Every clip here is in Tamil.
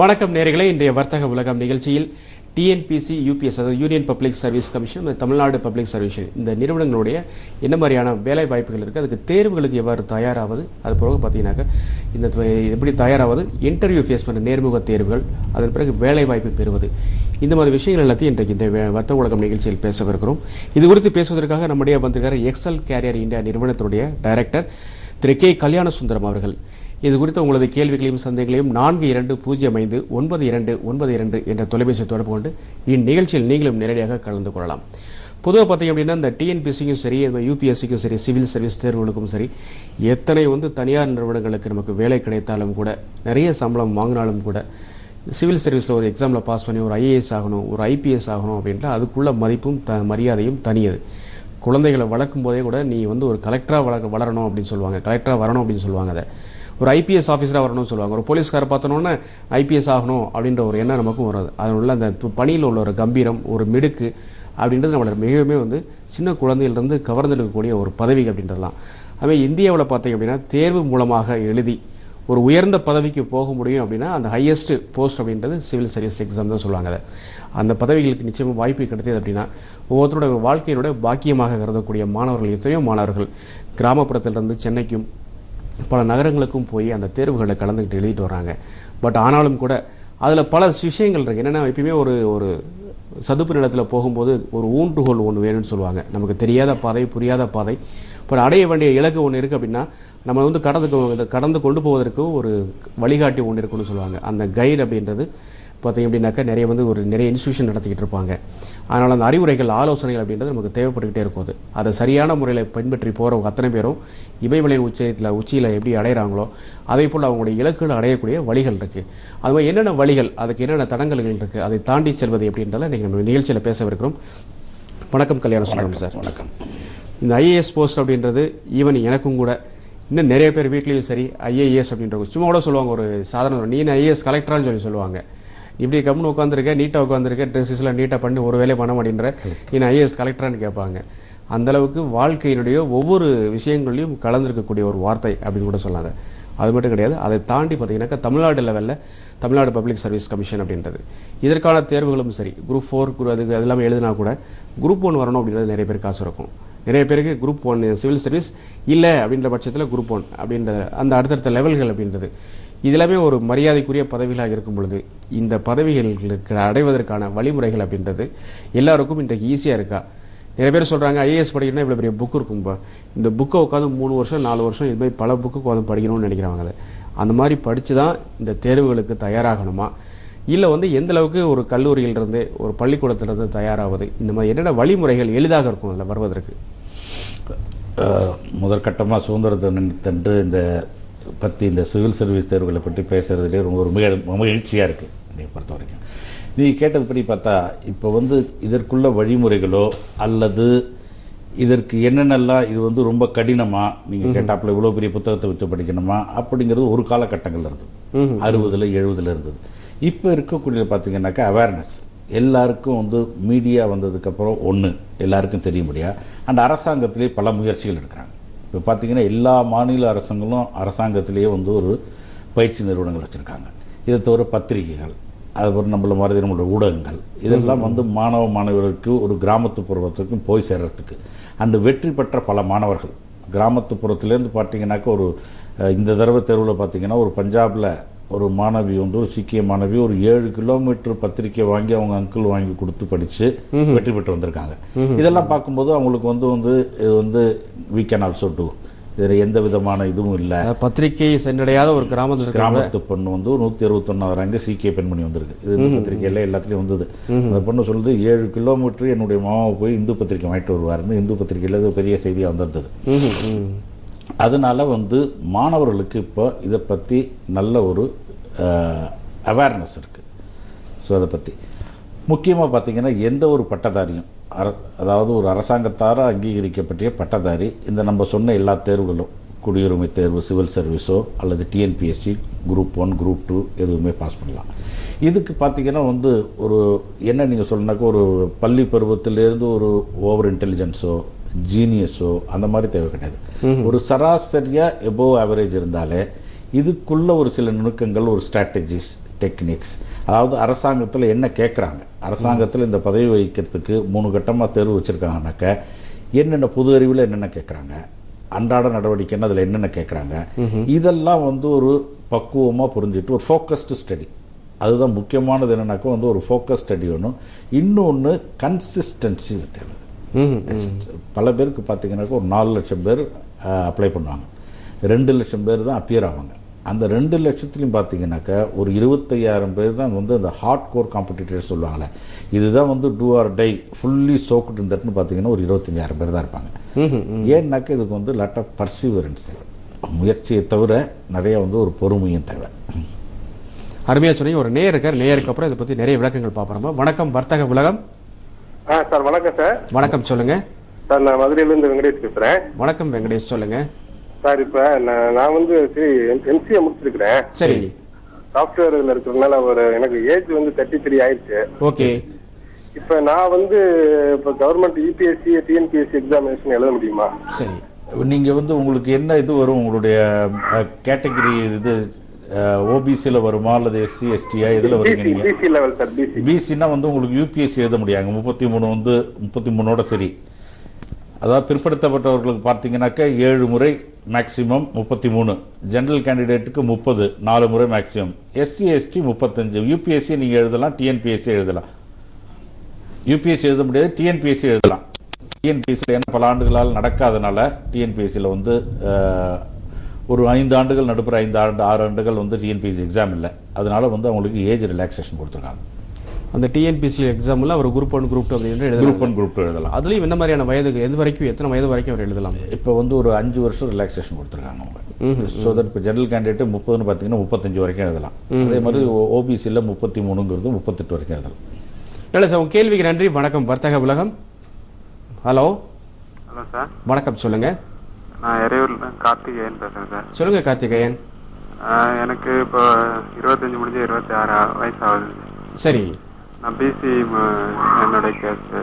வணக்கம் நேயர்களே, இன்றைய வர்த்தக உலகம் நிகழ்ச்சியில் டிஎன்பிசி யூபிஎஸ் அதாவது union public service commission, Tamil Nadu public service இந்த நிறுவனங்களுடைய என்ன மாதிரியான வேலை வாய்ப்புகள் இருக்குது, அதுக்கு தேர்வுகளுக்கு எவ்வாறு தயாராவது, அது பிறகு பார்த்தீங்கன்னாக்கா இந்த எப்படி தயாராவது, இன்டர்வியூ ஃபேஸ் பண்ண நேர்முக தேர்வுகள், அதன் பிறகு வேலை வாய்ப்பு பெறுவது, இந்த மாதிரி விஷயங்கள் எல்லாத்தையும் இன்றைக்கு இந்த வர்த்தக உலகம் நிகழ்ச்சியில் பேசவிருக்கிறோம். இது குறித்து பேசுவதற்காக நம்முடைய வந்திருக்கிற எக்ஸல் கேரியர் இந்தியா நிறுவனத்தினுடைய டைரக்டர் திரு கே கல்யாண சுந்தரம் அவர்கள். இது குறித்து உங்களது கேள்விகளையும் சந்தேகங்களையும் 42059292 என்ற தொலைபேசி தொடர்பு கொண்டு இந்நிகழ்ச்சியில் நீங்களும் நேரடியாக கலந்து கொள்ளலாம். பொதுவாக பார்த்தீங்க அப்படின்னா இந்த டிஎன்பிசிக்கும் சரி, யூபிஎஸ்சிக்கும் சரி, சிவில் சர்வீஸ் தேர்வுகளுக்கும் சரி, எத்தனை தனியார் நிறுவனங்களுக்கு நமக்கு வேலை கிடைத்தாலும் கூட, நிறைய சம்பளம் வாங்கினாலும் கூட, சிவில் சர்வீஸில் ஒரு எக்ஸாமில் பாஸ் பண்ணி ஒரு ஐஏஎஸ் ஆகணும், ஒரு ஐபிஎஸ் ஆகணும் அப்படின்ட்டு அதுக்குள்ள மதிப்பும் மரியாதையும் தனியது. குழந்தைகளை வளர்க்கும் போதே கூட நீ ஒரு கலெக்டராக வளரணும் அப்படின்னு சொல்லுவாங்க, கலெக்டராக வரணும் அப்படின்னு சொல்லுவாங்க. அதை ஒரு ஐபிஎஸ் ஆஃபீஸராக வரணும்னு சொல்லுவாங்க. ஒரு போலீஸ்காரை பார்த்தோன்னே ஐபிஎஸ் ஆகணும் அப்படின்ற ஒரு எண்ணம் நமக்கும் வராது. அதில் உள்ள அந்த பணியில் உள்ள ஒரு கம்பீரம், ஒரு மிடுக்கு அப்படின்றது நம்மளோட மிகவுமே சின்ன குழந்தையிலிருந்து கவர்ந்தெடுக்கக்கூடிய ஒரு பதவி அப்படின்றதுலாம். அதுமாதிரி இந்தியாவில் பார்த்தீங்க அப்படின்னா தேர்வு மூலமாக எழுதி ஒரு உயர்ந்த பதவிக்கு போக முடியும் அப்படின்னா அந்த ஹையஸ்ட் போஸ்ட் அப்படின்றது சிவில் சர்வீஸ் எக்ஸாம் தான் சொல்லுவாங்க. அதை அந்த பதவிகளுக்கு நிச்சயமாக வாய்ப்பு கிடைத்தது அப்படின்னா ஒவ்வொருத்தரோட வாழ்க்கையினோட பாக்கியமாக கருதக்கூடிய மாணவர்கள், எத்தனையோ மாணவர்கள் கிராமப்புறத்திலிருந்து சென்னைக்கும் பல நகரங்களுக்கும் போய் அந்த தேர்வுகளை கலந்துக்கிட்டு எழுதிட்டு வராங்க. பட் ஆனாலும் கூட அதில் பல விஷயங்கள் இருக்குது. என்னென்னா எப்பயுமே ஒரு சதுப்பு நிலத்தில் போகும்போது ஒரு ஊன்றுகோல் ஒன்று வேணும்னு சொல்லுவாங்க. நமக்கு தெரியாத பாதை, புரியாத பாதை, இப்போ அடைய வேண்டிய இலக்கு ஒன்று இருக்குது அப்படின்னா நம்ம கடந்து கொண்டு போவதற்கு ஒரு வழிகாட்டி ஒன்று இருக்குன்னு சொல்லுவாங்க. அந்த கைடு அப்படின்றது பார்த்தீங்க அப்படின்னாக்கா நிறைய இன்ஸ்டியூஷன் நடத்திக்கிட்டு இருப்பாங்க. அதனால் அந்த அறிவுரைகள், ஆலோசனைகள் அப்படின்றது நமக்கு தேவைப்பட்டுக்கிட்டே இருக்கும். அதை சரியான முறையில் பின்பற்றி போகிறவங்க அத்தனை பேரும் இமயமலையின் உச்சியில் எப்படி அடைகிறாங்களோ அதே போல் அவங்களுடைய இலக்குகள் அடையக்கூடிய வழிகள் இருக்குது. அது மாதிரி என்னென்ன வழிகள், அதுக்கு என்னென்ன தடங்கல்கள் இருக்குது, அதை தாண்டி செல்வது எப்படின்றத இன்றைக்கி நம்ம நிகழ்ச்சியில் பேசவிருக்கிறோம். வணக்கம் கல்யாண சுந்தரம் சார். வணக்கம். இந்த ஐஏஎஸ் போஸ்ட் அப்படின்றது ஈவன் எனக்கும் கூட, இன்னும் நிறைய பேர் வீட்லேயும் சரி ஐஏஎஸ் அப்படின்ற சும்மா கூட சொல்லுவாங்க. ஒரு சாதாரண நீ ஐஏஎஸ் கலெக்டரான்னு சொல்லுவாங்க. இப்படி கம்னு உட்காந்துருக்க, நீட்டாக உட்காந்துருக்க, ட்ரெஸ்ஸஸ்லாம் நீட்டாக பண்ணி ஒரு வேலையை பண்ண மாட்டேன்ற நீ ஐஏஎஸ் கலெக்டரான்னு கேட்பாங்க. அந்தளவுக்கு வாழ்க்கையினுடைய ஒவ்வொரு விஷயங்களையும் கலந்துருக்கக்கூடிய ஒரு வார்த்தை அப்படின்னு கூட சொல்லாத. அது மட்டும் கிடையாது, அதை தாண்டி பார்த்தீங்கன்னாக்கா தமிழ்நாடு லெவலில் தமிழ்நாடு பப்ளிக் சர்வீஸ் கமிஷன் அப்படின்றது, இதற்கான தேர்வுகளும் சரி, குரூப் 4 அதுக்கு அது எல்லாமே எழுதினா கூட குரூப் 1 வரணும் அப்படின்றது நிறைய பேர் காசு இருக்கும். நிறைய பேருக்கு குரூப் 1 சிவில் சர்வீஸ் இல்லை அப்படின்ற பட்சத்தில் குரூப் 1 அப்படின்ற அந்த அடுத்தடுத்த லெவல்கள் அப்படின்றது இதெல்லாமே ஒரு மரியாதைக்குரிய பதவிகளாக இருக்கும் பொழுது இந்த பதவிகளுக்கு அடைவதற்கான வழிமுறைகள் அப்படின்றது எல்லாருக்கும் இன்றைக்கு ஈஸியாக இருக்கா? நிறைய பேர் சொல்கிறாங்க ஐஏஎஸ் படிக்கணும்னா இவ்வளோ பெரிய புக்கு இருக்கும்பா, இந்த புக்கை உட்காந்து 3 வருஷம் 4 வருஷம் இது மாதிரி பல புக்கு உட்காந்து படிக்கணும்னு நினைக்கிறாங்க. அதை அந்த மாதிரி படித்து தான் இந்த தேர்வுகளுக்கு தயாராகணுமா, இல்லை எந்த அளவுக்கு ஒரு கல்லூரியிலிருந்து ஒரு பள்ளிக்கூடத்திலிருந்து தயாராவது, இந்த மாதிரி என்னென்ன வழிமுறைகள் எளிதாக இருக்கும் அதில் வருவதற்கு? முதற்கட்டமாக சுதந்திர தினத்தன்று இந்த சிவில் சர்வீஸ் தேர்வுகளை பற்றி பேசுகிறதுலே ஒரு மகிழ்ச்சியாக இருக்குது. என்னை பொறுத்த வரைக்கும் நீங்கள் கேட்டதுபடி பார்த்தா இப்போ இதற்குள்ள வழிமுறைகளோ அல்லது இதற்கு என்னென்னலாம் இது ரொம்ப கடினமாக நீங்கள் கேட்டாப்புல இவ்வளோ பெரிய புத்தகத்தை வச்சு படிக்கணுமா அப்படிங்கிறது ஒரு காலகட்டங்கள் இருந்தது. 60 70 இருந்தது. இப்போ இருக்கக்கூடிய பார்த்தீங்கன்னாக்கா அவேர்னஸ் எல்லாருக்கும் மீடியா வந்ததுக்கப்புறம் எல்லாருக்கும் தெரிய முடியாது. அண்ட் அரசாங்கத்திலே பல முயற்சிகள் எடுக்கிறாங்க. இப்போ பார்த்தீங்கன்னா எல்லா மாநில அரசாங்கத்திலேயே ஒரு பயிற்சி நிறுவனங்கள் வச்சுருக்காங்க. இதை தவிர பத்திரிகைகள், அதுபோல் நம்மளோட ஊடகங்கள், இதெல்லாம் மாணவ மாணவர்களுக்கு ஒரு கிராமத்துப்புறத்துக்கும் போய் சேர்றதுக்கு அண்டு வெற்றி பெற்ற பல மாணவர்கள் கிராமத்துப்புறத்துலேருந்து பார்த்தீங்கன்னாக்கா இந்த தடவை தேர்வில் பார்த்தீங்கன்னா ஒரு பஞ்சாபில் ஒரு மாணவி ஒரு சீக்கிய மாணவி ஒரு 7 கிலோமீட்டர் பத்திரிக்கை வாங்கி அவங்க அங்கிள் வாங்கி கொடுத்து படித்து வெற்றி பெற்று வந்திருக்காங்க. இதெல்லாம் பார்க்கும்போது அவங்களுக்கு இது we can also do, இதில் எந்த விதமான இதுவும் இல்லை. பத்திரிகை சென்றடையாத ஒரு கிராமத்து பொண்ணு 161வது ரேங்க் சீக்கிய பெண்மணி வந்திருக்கு. இது இந்து பத்திரிகையில் எல்லாத்துலேயும் வந்தது. அந்த பொண்ணு சொல்லுது 7 கிலோமீட்டர் என்னுடைய மாமாவை போய் இந்து பத்திரிக்கை வாங்கிட்டு வருவாருன்னு இந்து பத்திரிகையில் இது பெரிய செய்தியாக வந்திருந்தது. அதனால மாணவர்களுக்கு இப்போ இதை பற்றி நல்ல ஒரு அவேர்னஸ் இருக்குது. ஸோ அதை பற்றி முக்கியமாக பார்த்திங்கன்னா எந்த ஒரு பட்டதாரியும் அதாவது ஒரு அரசாங்கத்தார அங்கீகரிக்கப்பட்ட பட்டதாரி இந்த நம்ம சொன்ன எல்லா தேர்வுகளும், குடியுரிமை தேர்வு, சிவில் சர்வீஸோ அல்லது டிஎன்பிஎஸ்சி குரூப் 1 குரூப் 2 எதுவுமே பாஸ் பண்ணலாம். இதுக்கு பார்த்திங்கன்னா ஒரு என்ன நீங்கள் சொல்லணுன்னாக்கா ஒரு பள்ளி பருவத்திலேருந்து ஒரு ஓவர் இன்டெலிஜென்ஸோ ஜீனியஸோ அந்த மாதிரி தேவை கிடையாது. ஒரு சராசரியாக எபோவ் ஆவரேஜ் இருந்தாலே இதுக்குள்ள ஒரு சில நுணுக்கங்கள், ஒரு ஸ்ட்ராட்டஜிஸ், டெக்னிக்ஸ், அதாவது அரசாங்கத்தில் என்ன கேட்குறாங்க, அரசாங்கத்தில் இந்த பதவி வகிக்கிறதுக்கு 3 கட்டமாக தேர்வு வச்சுருக்காங்கனாக்க என்னென்ன பொது அறிவில் என்னென்ன கேட்குறாங்க, அன்றாட நடவடிக்கைன்னு அதில் என்னென்ன கேட்குறாங்க, இதெல்லாம் வந்து ஒரு பக்குவமாக புரிஞ்சுட்டு ஒரு ஃபோக்கஸ்டு ஸ்டடி, அதுதான் முக்கியமானது. என்னன்னாக்கா வந்து ஒரு ஃபோக்கஸ் ஸ்டடி ஒன்றும், இன்னொன்று கன்சிஸ்டன்சி தேவை. பல பேருக்கு பார்த்தீங்கன்னாக்கா ஒரு 4 லட்சம் பேர் அப்ளை பண்ணுவாங்க, 2 லட்சம் பேர் தான் அப்பியர் ஆவாங்க. அந்த 2 லட்சத்துலையும் பார்த்தீங்கன்னாக்கா ஒரு 25,000 பேர் தான் வந்து அந்த ஹார்ட் கோர் காம்படிட்டர்ஸ் சொல்லுவாங்களே, இதுதான் வந்து டூ ஆர் டை ஃபுல்லி சோக்குட் இருந்துட்டுன்னு பார்த்தீங்கன்னா ஒரு 25,000 பேர் தான் இருப்பாங்க. ஏன்னாக்கா இதுக்கு வந்து லாட் ஆஃப் பர்சிவரன்ஸ் தேவை, முயற்சியை தவிர நிறைய வந்து ஒரு பொறுமையும் தேவை. அருமையாக சொன்னீங்க. ஒரு நேயர் இருக்கார், நேயருக்கு அப்புறம் இதை பற்றி நிறைய விளக்கங்கள் பார்ப்போம். வணக்கம் வர்த்தக உலகம். சார் வணக்கம் சார். வணக்கம், சொல்லுங்க சார். நான் மதுரையிலேருந்து வெங்கடேஷ் பேசுகிறேன். வணக்கம் வெங்கடேஷ், சொல்லுங்க சார். இப்போ நான் வந்து எம்சிஏ முடிச்சிருக்கிறேன். சரி. சாஃப்ட்வேரில் இருக்கிறதுனால எனக்கு ஏஜ் வந்து 33 ஆயிடுச்சு. ஓகே. இப்போ நான் வந்து இப்போ கவர்மெண்ட் யூபிஎஸ்சி டிஎன்பிஎஸ்சி எக்ஸாமினேஷன் எழுத முடியுமா? சரி. நீங்கள் வந்து உங்களுக்கு என்ன இது வரும், உங்களுடைய கேட்டகரி இது ஓபிசியில் வருமா அல்லது எஸ்சி எஸ்டியா இதில் வருவீங்க நீங்கள்? PC level sir. பிசினா வந்து உங்களுக்கு யூபிஎஸ்சி எழுத முடியாங்க. 33 வந்து 33ஓட சரி. அதாவது பிற்படுத்தப்பட்டவர்களுக்கு பார்த்தீங்கன்னாக்கா 7 முறை மேக்சிமம் 33, ஜெனரல் கேண்டிடேட்டுக்கு 30, 4 முறை மேக்சிமம், எஸ்சி எஸ்டி 35. யூபிஎஸ்சி நீங்கள் எழுதலாம், டிஎன்பிஎஸ்சி எழுதலாம். யூபிஎஸ்சி எழுத முடியாது, டிஎன்பிஎஸ்சி எழுதலாம். டிஎன்பிஎஸ்சியில் என்ன பல ஆண்டுகளால் நடக்காதனால டிஎன்பிஎஸ்சியில் வந்து ஒரு 5 ஆண்டுகள் நடுப்புற 6 ஆண்டுகள் வந்து டிஎன்பிஎஸ்சி எக்ஸாம் இல்லை, அதனால வந்து அவங்களுக்கு ஏஜ் ரிலாக்ஸேஷன் கொடுத்துருக்காங்க. அந்த டிஎன்பிஎஸ்சி எக்ஸாமில் ஒரு குரூப் 1 குரூப் 2 அப்படின்னு எழுதலாம். குரூப் 1 குரூப் 2 எழுதலாம். அதுலேயும் என்ன மாதிரியான வயதுக்கு எது வரைக்கும், எத்தனை வயது வரைக்கும் அவர் எழுதலாம்? இப்போ வந்து ஒரு 5 வருஷம் ரிலாக்ஸேஷன் கொடுத்துருக்காங்க அவங்க. ஸோ தட் இப்போ ஜெனரல் கேண்டிடேட் 30ன்னு பார்த்தீங்கன்னா 35 வரைக்கும் எழுதலாம். அதே மாதிரி ஓபிசியில் 33ங்கிறது 38 வரைக்கும் எழுதலாம். இல்லை சார், உங்கள் கேள்விக்கு நன்றி. வணக்கம் வர்த்தக உலகம். ஹலோ. Hello sir. வணக்கம், சொல்லுங்க. நான் எறையூர்ல கார்த்திகேயன் பேசுறேன் சார். சொல்லுங்க கார்த்திகேயன். எனக்கு இப்போ 25 முடிஞ்சு 26 வயசு ஆகுது. சரி. நான் பிசி என்னோட கேஸ்ட்.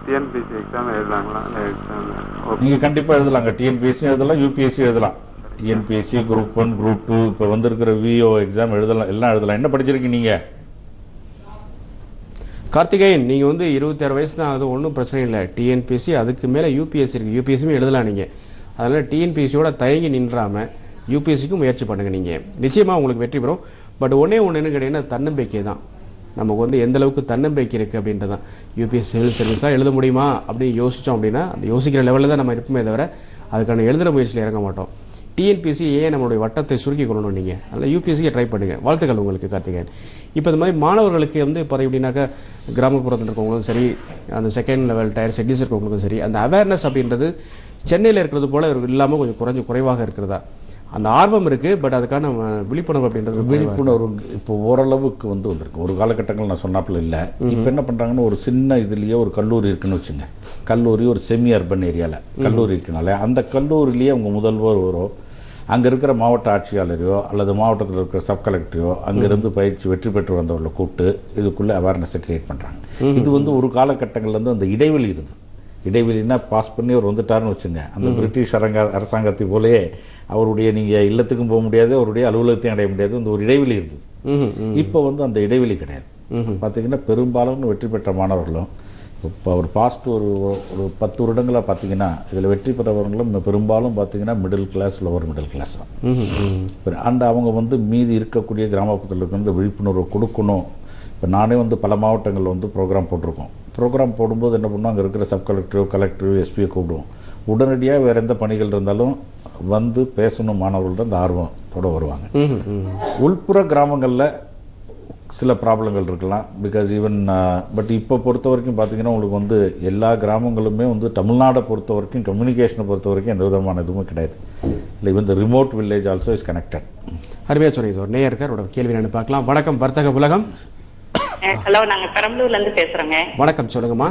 TNPSC exam எழுதலாங்களா? அந்த எக்ஸாம் நீங்கள் கண்டிப்பாக எழுதலாங்க. டிஎன்பிஎஸ்சி எழுதலாம், யூபிஎஸ்சி எழுதலாம். டிஎன்பிஎஸ்சி குரூப் 1 குரூப் 2 இப்போ வந்திருக்கிற விஓ எக்ஸாம் எழுதலாம், எல்லாம் எழுதலாம். என்ன படிச்சிருக்கீங்க நீங்கள்? கார்த்திகேயன், நீங்கள் வந்து 26 வயசு தான், அது ஒன்றும் பிரச்சனை இல்லை. டிஎன்பிஎஸ்சி அதுக்கு மேலே யூபிஎஸ்சி இருக்குது, யூபிஎஸ்சியும் எழுதலாம் நீங்கள். அதனால் டிஎன்பிஎஸ்சியோட தயங்கி நின்றாமல் யூபிஎஸ்சிக்கும் முயற்சி பண்ணுங்கள். நீங்கள் நிச்சயமாக உங்களுக்கு வெற்றி பெறும். பட் ஒன்று என்ன கேட்டிங்கன்னா தன்னம்பிக்கை தான். நமக்கு வந்து எந்த அளவுக்கு தன்னம்பிக்கை இருக்குது அப்படின்றது தான். யூபிஎஸ்சி சிவில் சர்வீஸாக எழுத முடியுமா அப்படின்னு யோசித்தோம் அப்படின்னா அந்த யோசிக்கிற லெவலில் தான் நம்ம இருப்போமே தவிர அதுக்கான எழுதுகிற முயற்சியில் இறங்க மாட்டோம். டிஎன்பிஎஸ்சி ஏன் நம்மளுடைய வட்டத்தை சுருக்கி கொள்ளணும் நீங்கள், அதில் யூபிஎஸ்சியை ட்ரை பண்ணுங்கள். வாழ்த்துக்கள் உங்களுக்கு கார்த்திகேயன். இப்போ இந்த மாதிரி மாணவர்களுக்கு வந்து இப்போ எப்படின்னாக்கா கிராமப்புறத்தில் இருக்கவங்களும் சரி, அந்த செகண்ட் லெவல் டயர் சிட்டிஸ் இருக்கவங்களுக்கும் சரி, அந்த அவேர்னஸ் அப்படின்றது சென்னையில் இருக்கிறது போல் இல்லாமல் கொஞ்சம் குறைவாக இருக்கிறதா? அந்த ஆர்வம் இருக்குது, பட் அதுக்கான விழிப்புணர்வு அப்படின்றது விழிப்புணர்வு இப்போ ஓரளவுக்கு வந்து வந்திருக்கு. ஒரு காலகட்டங்கள் நான் சொன்னாப்புல இல்லை. இப்போ என்ன பண்ணுறாங்கன்னா ஒரு சின்ன இதுலேயே ஒரு கல்லூரி இருக்குன்னு வச்சுங்க. கல்லூரி ஒரு செமி அர்பன் ஏரியாவில் கல்லூரி இருக்குனால அந்த கல்லூரியிலேயே அவங்க முதல்வர் வரும், அங்கே இருக்கிற மாவட்ட ஆட்சியாளரையோ அல்லது மாவட்டத்தில் இருக்கிற சப் கலெக்டரையோ அங்கேருந்து பயிற்சி வெற்றி பெற்று வந்தவர்களை கூப்பிட்டு இதுக்குள்ளே அவேர்னஸை கிரியேட் பண்ணுறாங்க. இது வந்து ஒரு காலகட்டங்கள்லேருந்து அந்த இடைவெளி இருந்தது. இடைவெளினா பாஸ் பண்ணி அவர் வந்துட்டாருன்னு வச்சுங்க, அந்த பிரிட்டிஷ் அரசாங்கத்தை போலயே அவருடைய நீங்கள் இல்லத்துக்கும் போக முடியாது, அவருடைய அலுவலகத்தையும் அடைய முடியாது, இந்த ஒரு இடைவெளி இருந்தது. இப்போ வந்து அந்த இடைவெளி கிடையாது. பார்த்தீங்கன்னா பெரும்பாலும் வெற்றி பெற்ற மாணவர்களும் இப்போ அவர் பாஸ்ட் ஒரு 10 வருடங்களாக பார்த்தீங்கன்னா இதில் வெற்றி பெற்றவர்களும் பெரும்பாலும் பார்த்தீங்கன்னா middle class, lower middle class தான். அண்ட் அவங்க வந்து மீதி இருக்கக்கூடிய கிராமப்புறத்தில் வந்து விழிப்புணர்வு கொடுக்கணும். இப்போ நானே வந்து பல மாவட்டங்களில் வந்து ப்ரோக்ராம் போட்டிருக்கோம். ப்ரோக்ராம் போடும்போது என்ன பண்ணுவோம், அங்கே இருக்கிற சப் கலெக்டரோ எஸ்பியை கூப்பிடுவோம். உடனடியாக வேறு எந்த பணிகள் இருந்தாலும் வந்து பேசணும் மாணவர்கள்ட்ட அந்த ஆர்வத்தோடு வருவாங்க. உள்புற கிராமங்களில் சில ப்ராப்ளங்கள் இருக்கலாம். பிகாஸ் ஈவன் பட் இப்போ பொறுத்த வரைக்கும் பார்த்தீங்கன்னா உங்களுக்கு வந்து எல்லா கிராமங்களுமே வந்து தமிழ்நாடை பொறுத்த வரைக்கும் கம்யூனிகேஷனை பொறுத்த வரைக்கும் எந்த விதமான எதுவும் கிடையாது. இல்லை even the remote village also is connected. அருமையாக சொன்னீங்க. ஒரு நேயர்காரோட கேள்வி நான் பார்க்கலாம். வணக்கம் வர்த்தக உலகம். ஹலோ, நாங்க பெரம்பலூர்ல இருந்து பேசுறோங்க. வணக்கம், சொல்லுங்கம்மா.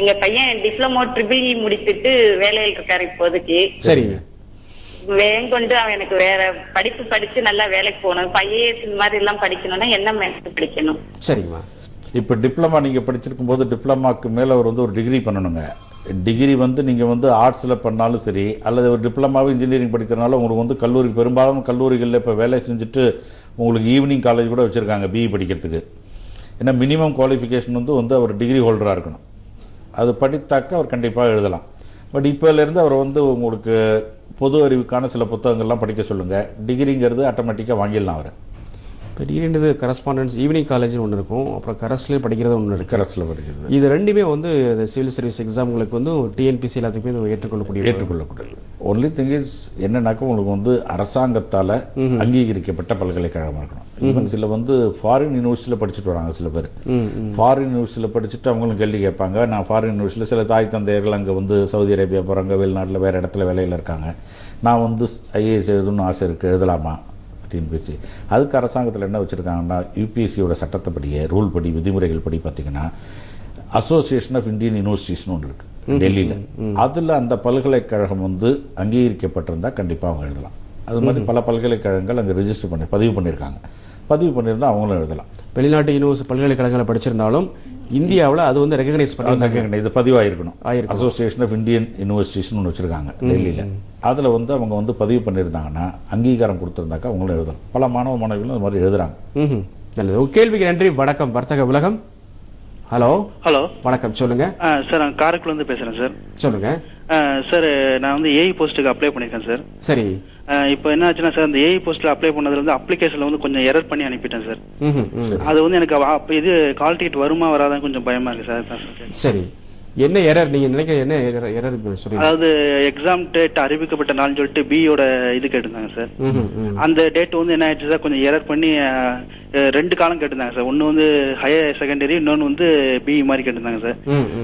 எங்க பையன் டிப்ளமோ ட்ரிபிள் இ முடிச்சுட்டு வேலையில் இருக்காரு இப்போதைக்கு. சரிங்க. வேங்கொண்டு அவன் எனக்கு வேற படிப்பு படிச்சு நல்லா வேலைக்கு போகணும், ஐஏஎஸ் இந்த மாதிரி எல்லாம் படிக்கணும்னா என்ன மேத்ஸ் படிக்கணும்? சரிங்கம்மா. இப்போ டிப்ளமா நீங்கள் படிச்சிருக்கும் போது டிப்ளமாக்கு மேலே அவர் வந்து ஒரு டிகிரி பண்ணணுங்க. டிகிரி வந்து நீங்கள் வந்து ஆர்ட்ஸில் பண்ணாலும் சரி அல்லது ஒரு டிப்ளமாவும் இன்ஜினியரிங் படிக்கிறனால உங்களுக்கு வந்து பெரும்பாலும் கல்லூரிகளில் இப்போ வேலை செஞ்சுட்டு உங்களுக்கு ஈவினிங் காலேஜ் கூட வச்சுருக்காங்க பிஇ படிக்கிறதுக்கு. ஏன்னா மினிமம் குவாலிஃபிகேஷன் வந்து அவர் டிகிரி ஹோல்டராக இருக்கணும். அது படித்தாக்க அவர் கண்டிப்பாக எழுதலாம். பட் இப்போலேருந்து அவர் உங்களுக்கு பொது அறிவுக்கான சில புத்தகங்கள்லாம் படிக்க சொல்லுங்கள். டிகிரிங்கிறது ஆட்டோமேட்டிக்காக வாங்கிடலாம் அவர். இப்போ டிகிரின்றது கரஸ்பாண்டன்ஸ் ஈவினிங் காலேஜ்னு ஒன்று இருக்கும், அப்புறம் கரஸ்லேயே படிக்கிறது ஒன்று இருக்குது. கரஸில் படிக்கிறது இது ரெண்டுமே சிவில் சர்வீஸ் எக்ஸாம்களுக்கு டிஎன்பிசி எல்லாத்துக்குமே ஏற்றுக்கொள்ளக்கூடியது. ஒன்லி திங் இஸ் என்னன்னாக்கா உங்களுக்கு அரசாங்கத்தால் அங்கீகரிக்கப்பட்ட பல்கலைக்கழகமாக இருக்கணும். ஈவன் சில ஃபாரின் யூனிவர்சிட்டியில் படிச்சுட்டு வராங்க சில பேர். ஃபாரின் யூனிவர்சிட்டியில் படிச்சுட்டு அவங்களும் கேள்வி கேட்பாங்க. நான் ஃபாரின் யூனிவர்சிட்டியில் சில தாய் தந்தையர்கள் அங்கே சவுதி அரேபியா போகிறாங்க, வெளிநாட்டில் வேறு இடத்துல வேலையில் இருக்காங்க. நான் ஐஏஎஸ் எழுதணும்னு ஆசை இருக்குது, எழுதலாமா அப்படின்னு பேச்சு. அதுக்கு அரசாங்கத்தில் என்ன வச்சுருக்காங்கன்னா, யூபிஎஸ்சியோட சட்டத்தைப்படியே ரூல் படி விதிமுறைகள் படி பார்த்தீங்கன்னா அசோசியேஷன் ஆஃப் இந்தியன் யூனிவர்சிட்டிஸ்னு ஒன்று இருக்குது டெல்லியில். அதில் அந்த பல்கலைக்கழகம் அங்கீகரிக்கப்பட்டிருந்தால் கண்டிப்பாக அவங்க எழுதலாம். அது மாதிரி பல பல்கலைக்கழகங்கள் அங்கே ரெஜிஸ்டர் பதிவு பண்ணியிருக்காங்க. பதிவு பண்ணியிருந்தால் அவங்களும் எழுதலாம். வெளிநாட்டு யூனிவர்சிட்டி பல்கலைக்கழகங்களை படிச்சிருந்தாலும் இந்தியாவில் அது ரெகக்னைஸ் பண்ணி இது பதிவாயிருக்கணும். அசோசியேஷன் ஆஃப் இந்தியன் யூனிவர்சிட்டிஸ்னு ஒன்று வச்சுருக்காங்க டெல்லியில். அதில் அவங்க பதிவு பண்ணியிருந்தாங்கன்னா அங்கீகாரம் கொடுத்துருந்தாக்கா அவங்களும் எழுதலாம். பல மாணவ மாணவிகளும் அது மாதிரி எழுதுறாங்க. நல்லது. கேள்விக்கு நன்றி. வணக்கம் வர்த்தக உலகம். ஹலோ ஹலோ வணக்கம், சொல்லுங்க சார். நான் காரைக்குடிலேருந்து பேசுகிறேன் சார். சொல்லுங்க சார். நான் ஏஇ போஸ்ட்டுக்கு அப்ளை பண்ணியிருக்கேன் சார். சரி. இப்போ என்ன ஆச்சுன்னா சார், அந்த ஏஇ போஸ்ட்டில் அப்ளை பண்ணதுல அப்ளிகேஷனில் கொஞ்சம் எரர் பண்ணி அனுப்பிட்டேன் சார். அது எனக்கு இது கால் டிக்கெட் வருமா வராதான் கொஞ்சம் பயமா இருக்கு சார். சரி, என்ன எரர் நீங்க நினைக்கிற? என்ன எரர் சொல்லுங்க. அதாவது எக்ஸாம் டேட் அறிவிக்கப்பட்ட நாள்னு சொல்லிட்டு பியோட இது கேட்டிருந்தாங்க சார். அந்த டேட் என்ன ஆயிடுச்சு சார், கொஞ்சம் எரர் பண்ணி 2 காலம் கேட்டிருந்தாங்க சார். ஒன்னு ஹையர் செகண்டரி, இன்னொன்னு பிஇ மாதிரி கேட்டிருந்தாங்க சார்.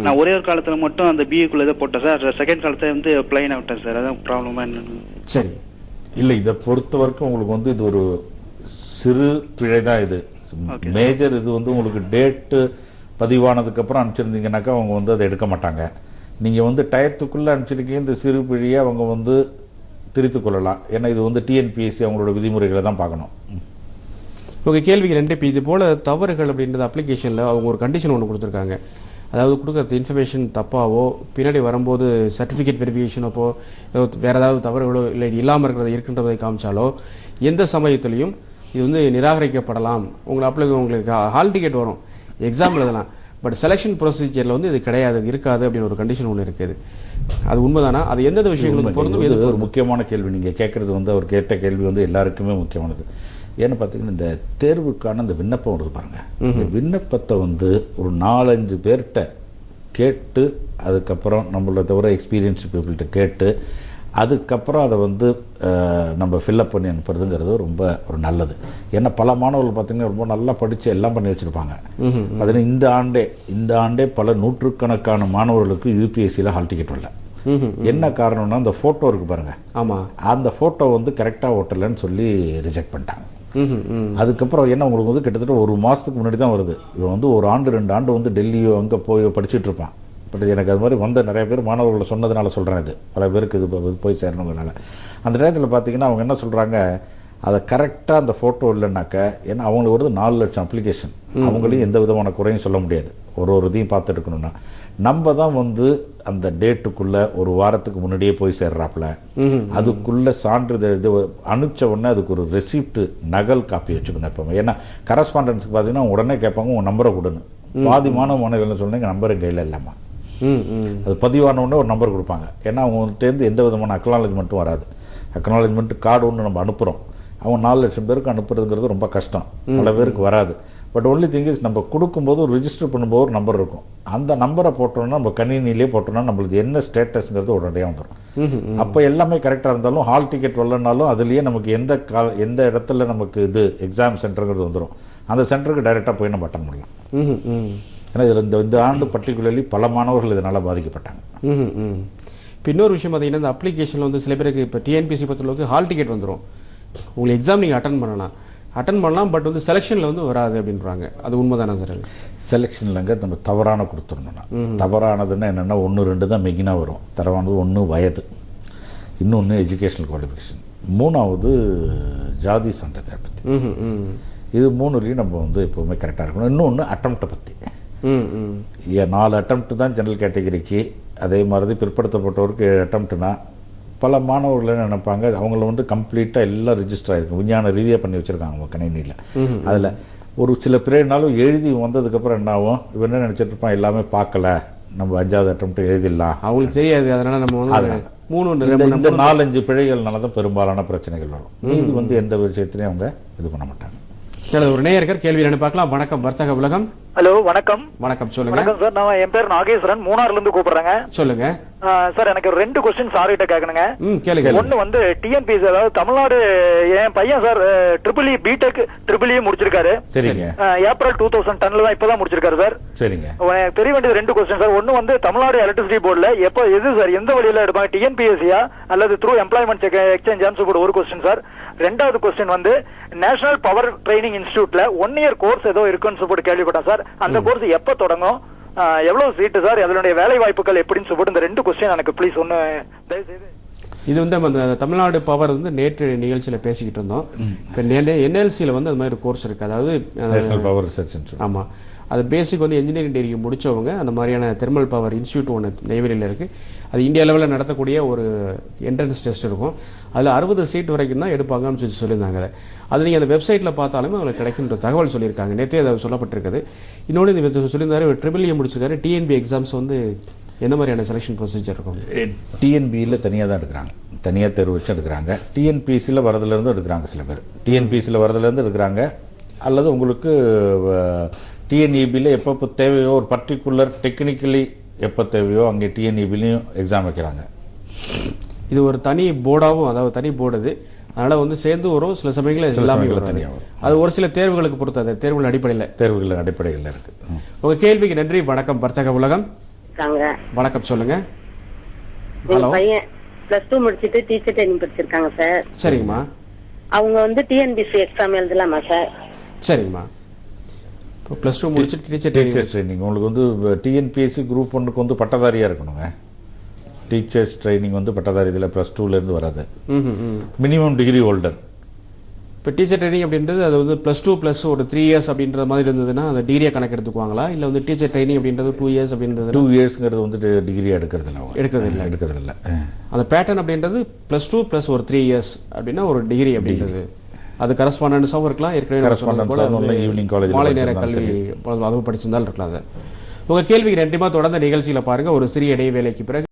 நான் ஒரே ஒரு காலத்துல மட்டும் அந்த பிஇக்குள்ள இதை போட்டேன் சார். செகண்ட் காலத்தை பிளைனா விட்டேன் சார். அதான் ப்ராப்ளமா என்னன்னு. சரி, இல்லை இதை பொறுத்த வரைக்கும் உங்களுக்கு இது ஒரு சிறு பிழை தான். இது மேஜர் இது உங்களுக்கு டேட்டு பதிவானதுக்கப்புறம் அனுப்பிச்சிருந்தீங்கன்னாக்கா அவங்க அதை எடுக்க மாட்டாங்க. நீங்கள் டயத்துக்குள்ளே அனுப்பிச்சிருக்கீங்க, இந்த சிறு பிழையை அவங்க திருத்திக் கொள்ளலாம். ஏன்னா இது டிஎன்பிஎஸ்சி அவங்களோட விதிமுறைகளை தான் பார்க்கணும். உங்கள் கேள்விக்கு நன்றி. இப்போ இது போல் தவறுகள் அப்படின்றது அப்ளிகேஷனில் அவங்க ஒரு கண்டிஷன் ஒன்று கொடுத்துருக்காங்க. அதாவது கொடுக்குறது இன்ஃபர்மேஷன் தப்பாவோ, பின்னாடி வரும்போது சர்டிஃபிகேட் வெரிஃபிகேஷனப்போ வேறு ஏதாவது தவறுகளோ இல்லை இல்லாமல் இருக்கிறத இருக்கின்றதை காமிச்சாலோ எந்த சமயத்திலையும் இது நிராகரிக்கப்படலாம். உங்களுக்கு ஹால் டிக்கெட் வரும், எக்ஸாம் எழுதலாம், பட் செலெக்ஷன் ப்ரொசீஜரில் இது கிடையாது, இருக்காது அப்படின்னு ஒரு கண்டிஷன் ஒன்று இருக்குது. அது உண்மைதானா? அது எந்தெந்த விஷயங்களுக்கு பொருந்தும்? எது ஒரு முக்கியமான கேள்வி நீங்கள் கேட்குறது அவர் கேட்ட கேள்வி எல்லாருக்குமே முக்கியமானது. ஏன்னு பார்த்தீங்கன்னா, இந்த தேர்வுக்கான இந்த விண்ணப்பம் வருது பாருங்கள். இந்த விண்ணப்பத்தை ஒரு 4-5 பேர்கிட்ட கேட்டு, அதுக்கப்புறம் நம்மளோட தவிர எக்ஸ்பீரியன்ஸ் பீப்புள்கிட்ட கேட்டு, அதுக்கப்புறம் அதை நம்ம ஃபில்லப் பண்ணி அனுப்புறதுங்கிறது ரொம்ப ஒரு நல்லது. ஏன்னா பல மாணவர்கள் பார்த்தீங்கன்னா ரொம்ப நல்லா படித்து எல்லாம் பண்ணி வச்சுருப்பாங்க. அதில் இந்த ஆண்டே பல நூற்றுக்கணக்கான மாணவர்களுக்கு யூபிஎஸ்சியில் ஹால் டிக்கெட் வரல. என்ன காரணம்னா, அந்த ஃபோட்டோ இருக்குது பாருங்கள். ஆமாம், அந்த ஃபோட்டோ கரெக்டாக ஓட்டலைன்னு சொல்லி ரிஜெக்ட் பண்ணிட்டாங்க. அதுக்கப்புறம் என்ன உங்களுக்கு கிட்டத்தட்ட 1 மாதத்துக்கு முன்னாடி தான் வருது. இவன் 1 ஆண்டு 2 ஆண்டு டெல்லியோ அங்கே போய் படிச்சுட்டு இருப்பான். பட் எனக்கு அது மாதிரி நிறைய பேர் மாணவர்களை சொன்னதுனால சொல்கிறேன். இது பல பேருக்கு இது போய் சேரணுங்கிறனால அந்த நேரத்தில் பார்த்தீங்கன்னா அவங்க என்ன சொல்கிறாங்க, அதை கரெக்டாக அந்த ஃபோட்டோ இல்லைன்னாக்க, ஏன்னா அவங்களுக்கு வருது 4 லட்சம் அப்ளிகேஷன். அவங்களையும் எந்த விதமான குறையும் சொல்ல முடியாது. ஒரு இதையும் பார்த்துட்டு இருக்கணும்னா நம்ம தான் அந்த டேட்டுக்குள்ளே 1 வாரத்துக்கு முன்னாடியே போய் சேர்றாப்புல, அதுக்குள்ளே சான்றிதழ் இது அனுப்பிச்ச உடனே அதுக்கு ஒரு ரெசிப்ட் நகல் காப்பி வச்சுக்கணும் எப்போ. ஏன்னா கரஸ்பாண்டன்ஸுக்கு பார்த்தீங்கன்னா உடனே கேட்பாங்க உங்கள் நம்பரை கொடுன்னு. பாதி மாணவர்கள் சொன்னீங்க நம்பர் கையில் இல்லாமா, அது பதிவான உடனே ஒரு நம்பர் கொடுப்பாங்க. ஏன்னா அவங்கள்ட்டேருந்து எந்த விதமான அக்னாலஜ்மெண்ட்டும் வராது. அக்னாலஜ்மெண்ட் கார்டு ஒன்று நம்ம அனுப்புகிறோம், அவங்க 4 லட்சம் பேருக்கு அனுப்புறதுங்கிறது ரொம்ப கஷ்டம், பல பேருக்கு வராது. பட் ஒன்லி திங் இஸ் நம்ம கொடுக்கும்போது ஒரு ரிஜிஸ்டர் பண்ணும்போது ஒரு நம்பர் இருக்கும். அந்த நம்பரை போட்டோம்னா நம்ம கணினிலே போட்டோம்னா நம்மளுக்கு என்ன ஸ்டேட்டஸ்ங்கிறது உடனடியாக வந்துடும். அப்போ எல்லாமே கரெக்டாக இருந்தாலும் ஹால் டிக்கெட் வரலனாலும் அதுலேயே நமக்கு எந்த இடத்துல நமக்கு இது எக்ஸாம் சென்டருங்கிறது வந்துடும். அந்த சென்டருக்கு டைரெக்டாக போய் நம்ம அட்டன் பண்ணலாம். ஏன்னா இதில் இந்த ஆண்டு பர்டிகுலர்லி பல மாணவர்கள் இதனால் பாதிக்கப்பட்டாங்க. இப்போ இன்னொரு விஷயம் பார்த்தீங்கன்னா, இந்த அப்ளிகேஷனில் சில பேருக்கு இப்போ டிஎன்பிஎஸ்சி பொறுத்தளவுக்கு ஹால் டிக்கெட் வந்துடும். உங்களுக்கு எக்ஸாம் நீங்கள் அட்டன் பண்ணலாம், பட் செலெக்ஷனில் வராது அப்படின்றாங்க. அது உண்மைதானா சார்? செலெக்ஷன்லங்க நம்ம தவறான கொடுத்துடணும்னா, தவறானதுன்னா என்னென்னா 1-2 தான் மெயினாக வரும். தவறானது 1 வயது, இன்னொன்று எஜுகேஷனல் குவாலிஃபிகேஷன், 3வது ஜாதி சான்றிதழ் பற்றி. இது 3லையும் நம்ம எப்போவுமே கரெக்டாக இருக்கணும். இன்னொன்று அட்டம்ப்டை பற்றி. 4 அட்டம்ப்ட் தான் ஜெனரல் கேட்டகரிக்கு. அதே மாதிரி பிற்படுத்தப்பட்டவருக்கு 7 அட்டம்ப்ட்னா பல மாணவர்கள் என்ன நினைப்பாங்க, அவங்கள வந்து கம்ப்ளீட்டாக எல்லாம் ரிஜிஸ்டர் ஆகிருக்கும், விஞ்ஞான ரீதியாக பண்ணி வச்சுருக்காங்க அவங்க கணினியில். அதில் ஒரு சில பிறனாலும் எழுதி வந்ததுக்கப்புறம் என்ன ஆகும், இவன் என்ன நினச்சிட்டு இருப்பான், எல்லாமே பார்க்கல, நம்ம 5வது அட்டம்ப்ட் எழுதிடலாம், அவங்களுக்கு தெரியாது. அதனால நம்ம வந்து இந்த 4-5 பிழைகள்னால தான் பெரும்பாலான பிரச்சனைகள் வரும். இது வந்து எந்த விஷயத்திலையும் அவங்க இது பண்ண மாட்டாங்க. ஒரு நேயர்கள் கேள்வி என்ன பார்க்கலாம். வணக்கம் வர்த்தக உலகம். ஹலோ, வணக்கம். வணக்கம், சொல்லுங்க. வணக்கம் சார், நான் என் பேர் நாகேஸ்வரன், மூணாறுல இருந்து கூப்பிடுறேங்க. சொல்லுங்க சார். எனக்கு 2 கொஸ்டின் சார் கிட்ட கேட்கணுங்க. கேளுங்க. ஒன்னு வந்து டிஎன்பிஎஸ்சி, அதாவது தமிழ்நாடு, என் பையன் sir triple E BTech triple E முடிச்சிருக்காரு. சரிங்க. ஏப்ரல் 2010 தான் இப்பதான் முடிச்சிருக்காரு சார். சரிங்க. எனக்கு தெரிய வேண்டியது 2 கொஸ்டின் சார். ஒன்னு வந்து தமிழ்நாடு எலக்ட்ரிசிட்டி போர்டுல எப்போ எது சார், எந்த வழியில எடுப்பாங்க, டிஎன்பிஎஸ்சியா அல்லது த்ரூ எம்ப்ளாய்மெண்ட் எக்ஸ்சேஞ்ச் போர்டு? ஒரு கொஸ்டின் சார். 2வது கொஸ்டின் வந்து நேஷனல் பவர் ட்ரைனிங் இன்ஸ்டிடியூட்ல 1 இயர் கோர்ஸ் ஏதோ இருக்குன்னு சொல்லிட்டு கேள்விப்பட்டேன் சார். அந்த கோர்ஸ் எப்ப தொடங்கும், எவ்வளவு சீட்டு சார், அதனுடைய வேலை வாய்ப்புகள் எப்படின்னு சொல்லிட்டு இந்த 2 கொஸ்டின் எனக்கு ப்ளீஸ் ஒன்னு தயவுசெய்து. இது வந்து நம்ம தமிழ்நாடு பவர் வந்து நேற்று நிகழ்ச்சியில் பேசிக்கிட்டு இருந்தோம். இப்போ என்எல்சியில் வந்து அது மாதிரி கோர்ஸ் இருக்குது. அதாவது நேஷனல் பவர் ரிசர்ச். ஆமாம், அது பேசிக் வந்து இன்ஜினியரிங் டிகிரி முடித்தவங்க அந்த மாதிரியான தெர்மல் பவர் இன்ஸ்டியூட் ஒன்று நெய்வேலியில் இருக்குது. அது இந்தியா லெவலில் நடத்தக்கூடிய ஒரு என்ட்ரன்ஸ் டெஸ்ட் இருக்கும். அதில் 60 சீட் வரைக்கும் தான் எடுப்பாங்கன்னு சொல்லியிருந்தாங்க. அது நீங்கள் அந்த வெப்சைட்டில் பார்த்தாலுமே உங்களுக்கு கிடைக்கின்ற தகவல் சொல்லியிருக்காங்க. நேற்றே அதை சொல்லப்பட்டிருக்குது. இன்னொன்று இந்த சொல்லியிருந்தாரு, ட்ரிபிள் இ முடிச்சிருக்காரு. டிஎன்பி எக்ஸாம்ஸ் வந்து எந்த மாதிரியான செலெக்ஷன் ப்ரொசீஜர் இருக்கும்? டிஎன்பியில் தனியாக தான் எடுக்கிறாங்க, தனியாக தேர்வு வச்சு எடுக்கிறாங்க. டிஎன்பிசியில் வரதுலேருந்து எடுக்கிறாங்க சில பேர், டிஎன்பிசியில் வரதுலேருந்து எடுக்கிறாங்க. அல்லது உங்களுக்கு டிஎன்இபியில் எப்போ தேவையோ, ஒரு பர்டிகுலர் டெக்னிக்கலி எப்போ தேவையோ அங்கே டிஎன்இபிலையும் எக்ஸாம் வைக்கிறாங்க. இது ஒரு தனி போர்டாகவும், அதாவது தனி போர்டு இது. அதனால் வந்து சேர்ந்து வரும், சில சமயங்களில் எல்லாமே தனியாக வரும். அது ஒரு சில தேர்வுகளுக்கு பொறுத்தது, தேர்வுகள் அடிப்படையில் இருக்கு. உங்கள் கேள்விக்கு நன்றி. வணக்கம் வர்த்தக உலகம். வணக்கம், சொல்லுங்க. ஹலோ. பையன் +2 முடிச்சிட்டு டீச்சர் ட்ரைனிங் படிச்சிருக்காங்க சார். சரிங்கம்மா. அவங்க வந்து டிஎன்பிஎஸ்சி எக்ஸாம் எழுதலாமா சார்? சரிங்கம்மா. இப்போ +2 முடிச்சுட்டு டீச்சர் ட்ரைனிங் உங்களுக்கு வந்து டிஎன்பிஎஸ்சி குரூப் 1க்கு வந்து பட்டதாரியாக இருக்கணுங்க. டீச்சர்ஸ் ட்ரைனிங் வந்து பட்டதாரி இதில் +2லேருந்து வராது. Minimum degree holder. இப்போ டீச்சர் ட்ரைனிங் அப்படின்றது அது வந்து +2 + ஒரு 3 இயர்ஸ் அப்படின்ற மாதிரி இருந்ததுன்னா அந்த டிகிரியை கணக்கு எடுத்துக்குவாங்களா, இல்லை வந்து டீச்சர் ட்ரைனிங் அப்படின்றது 2 இயர்ஸ் அப்படின்றது? 2 இயர்ஸ்ங்கிறது வந்து டிகிரி எடுக்கிறது இல்லை. அந்த பேட்டர்ன் அப்படின்றது +2 + ஒரு 3 இயர்ஸ் அப்படின்னா ஒரு டிகிரி அப்படின்றது. அது கரஸ்பாண்டன்ஸாகவும் இருக்கலாம், ஏற்கனவே ஈவினிங் காலேஜ் மாலை நேர கல்வி அதுவும் படிச்சிருந்தாலும் இருக்கலாம். அது உங்கள் கேள்விக்கு நன்றிமா. தொடர்ந்து நிகழ்ச்சியில் பாருங்கள். ஒரு சிறிய இடைவேளைக்கு பிறகு